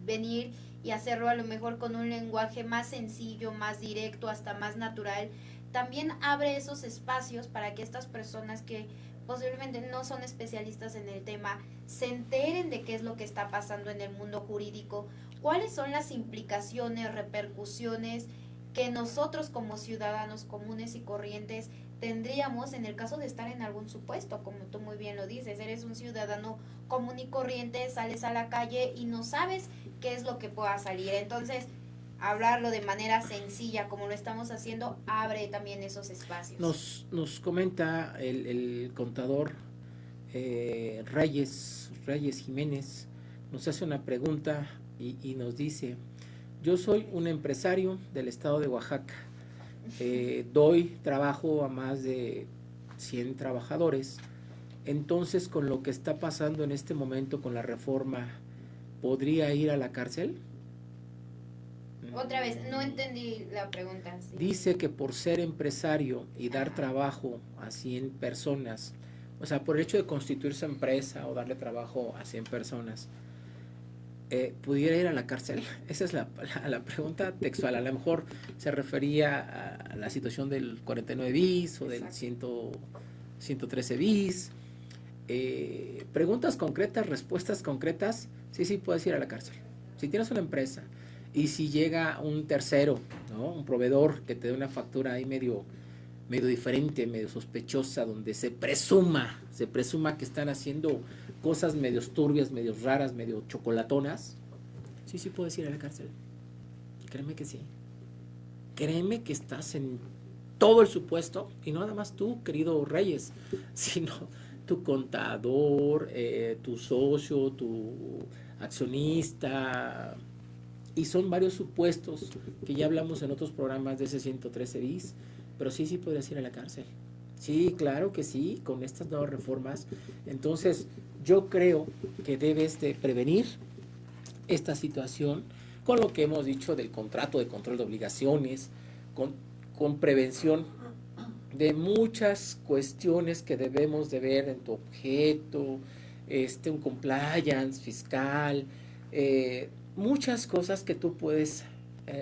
venir y hacerlo a lo mejor con un lenguaje más sencillo, más directo, hasta más natural, también abre esos espacios para que estas personas que posiblemente no son especialistas en el tema se enteren de qué es lo que está pasando en el mundo jurídico, cuáles son las implicaciones, repercusiones que nosotros como ciudadanos comunes y corrientes tendríamos en el caso de estar en algún supuesto. Como tú muy bien lo dices, eres un ciudadano común y corriente, sales a la calle y no sabes qué es lo que pueda salir. Entonces, hablarlo de manera sencilla como lo estamos haciendo abre también esos espacios. Nos comenta el contador Reyes Jiménez, nos hace una pregunta y nos dice: yo soy un empresario del estado de Oaxaca, doy trabajo a más de 100 trabajadores. Entonces, con lo que está pasando en este momento con la reforma, ¿podría ir a la cárcel? Otra vez, no entendí la pregunta. Sí. Dice que por ser empresario y dar trabajo a 100 personas, o sea, por el hecho de constituir su empresa o darle trabajo a 100 personas, ¿pudiera ir a la cárcel? Esa es la pregunta textual. A lo mejor se refería a la situación del 49 bis o del 113 bis. Preguntas concretas, respuestas concretas. Sí, puedes ir a la cárcel. Si tienes una empresa y si llega un tercero, ¿no?, un proveedor que te dé una factura ahí medio diferente, medio sospechosa, donde se presuma que están haciendo cosas medio turbias, medio raras, medio chocolatonas, sí puedes ir a la cárcel. Créeme que sí. Créeme que estás en todo el supuesto, y no nada más tú, querido Reyes, sino tu contador, tu socio, tu accionista, y son varios supuestos que ya hablamos en otros programas de ese 113 bis, pero sí podrías ir a la cárcel. Sí, claro que sí, con estas nuevas reformas. Entonces, yo creo que debes de prevenir esta situación con lo que hemos dicho del contrato de control de obligaciones, con prevención de muchas cuestiones que debemos de ver en tu objeto, un compliance fiscal, muchas cosas que tú puedes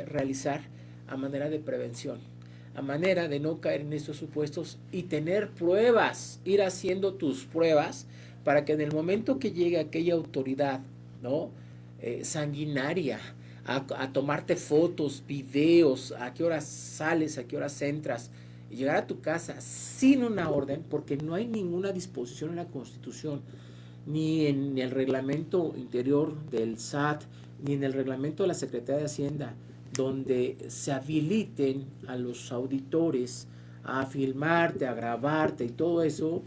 realizar a manera de prevención, a manera de no caer en estos supuestos y tener pruebas, ir haciendo tus pruebas para que en el momento que llegue aquella autoridad, ¿no?, sanguinaria, a tomarte fotos, videos, a qué horas sales, a qué horas entras, y llegar a tu casa sin una orden, porque no hay ninguna disposición en la Constitución, ni en el reglamento interior del SAT, ni en el reglamento de la Secretaría de Hacienda, donde se habiliten a los auditores a filmarte, a grabarte y todo eso.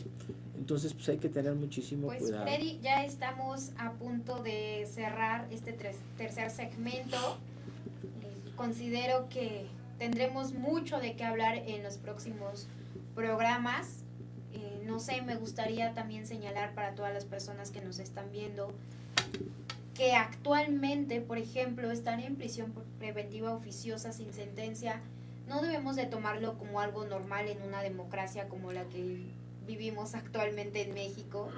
Entonces pues hay que tener muchísimo cuidado. Pues Freddy, ya estamos a punto de cerrar este tercer segmento. Considero que tendremos mucho de qué hablar en los próximos programas. No sé, me gustaría también señalar para todas las personas que nos están viendo que actualmente, por ejemplo, estar en prisión preventiva oficiosa sin sentencia, no debemos de tomarlo como algo normal en una democracia como la que vivimos actualmente en México.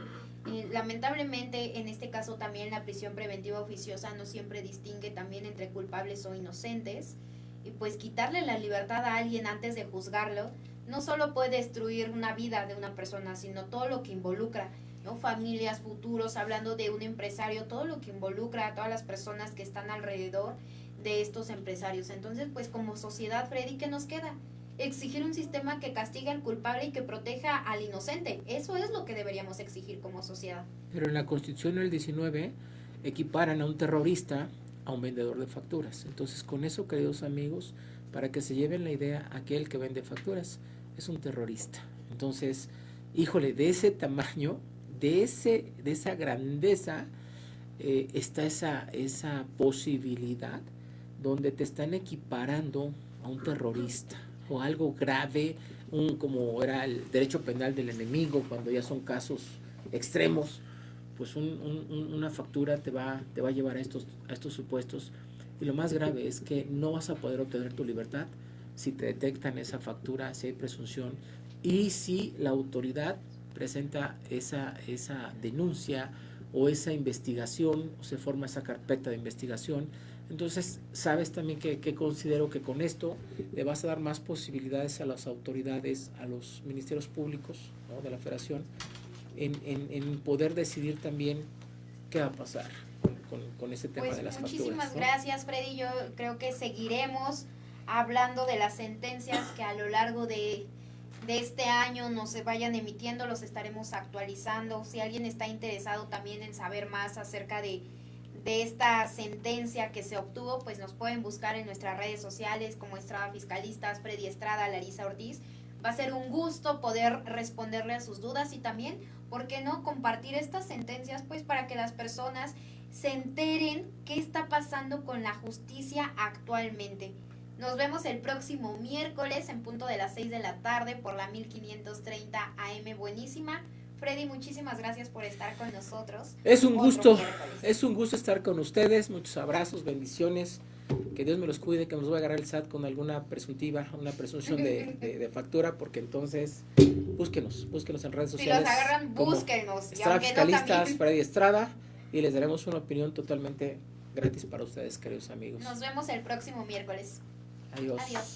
Lamentablemente, en este caso también la prisión preventiva oficiosa no siempre distingue también entre culpables o inocentes, y pues quitarle la libertad a alguien antes de juzgarlo no solo puede destruir una vida de una persona, sino todo lo que involucra, ¿no? Familias, futuros, hablando de un empresario, todo lo que involucra a todas las personas que están alrededor de estos empresarios. Entonces, pues como sociedad, Freddy, ¿qué nos queda? Exigir un sistema que castigue al culpable y que proteja al inocente. Eso es lo que deberíamos exigir como sociedad. Pero en la Constitución del 19 equiparan a un terrorista a un vendedor de facturas. Entonces, con eso, queridos amigos, para que se lleven la idea, aquel que vende facturas es un terrorista. Entonces, híjole, de ese tamaño, de esa grandeza, está esa posibilidad donde te están equiparando a un terrorista o algo grave, como era el derecho penal del enemigo, cuando ya son casos extremos. Pues una factura te va a llevar a estos supuestos, y lo más grave es que no vas a poder obtener tu libertad si te detectan esa factura, si hay presunción, y si la autoridad presenta esa denuncia o esa investigación, o se forma esa carpeta de investigación. Entonces, sabes también que considero que con esto le vas a dar más posibilidades a las autoridades, a los ministerios públicos, ¿no?, de la Federación, en poder decidir también qué va a pasar con ese tema, pues, de las facturas. Muchísimas gracias, Freddy. Yo creo que seguiremos hablando de las sentencias que a lo largo de este año nos se vayan emitiendo, los estaremos actualizando. Si alguien está interesado también en saber más acerca de esta sentencia que se obtuvo, pues nos pueden buscar en nuestras redes sociales como Estrada Fiscalistas, Freddy Estrada, Larisa Ortiz. Va a ser un gusto poder responderle a sus dudas y también, ¿por qué no?, compartir estas sentencias, pues para que las personas se enteren qué está pasando con la justicia actualmente. Nos vemos el próximo miércoles en punto de las 6 de la tarde por la 1530 AM Buenísima. Freddy, muchísimas gracias por estar con nosotros. Es un gusto estar con ustedes. Muchos abrazos, bendiciones. Que Dios me los cuide, que nos va a agarrar el SAT con alguna presunción de factura, porque entonces búsquenos en redes sociales. Si los agarran, búsquenos. Estrada Fiscalistas, Freddy Estrada, y les daremos una opinión totalmente gratis para ustedes, queridos amigos. Nos vemos el próximo miércoles. Adiós. Adiós.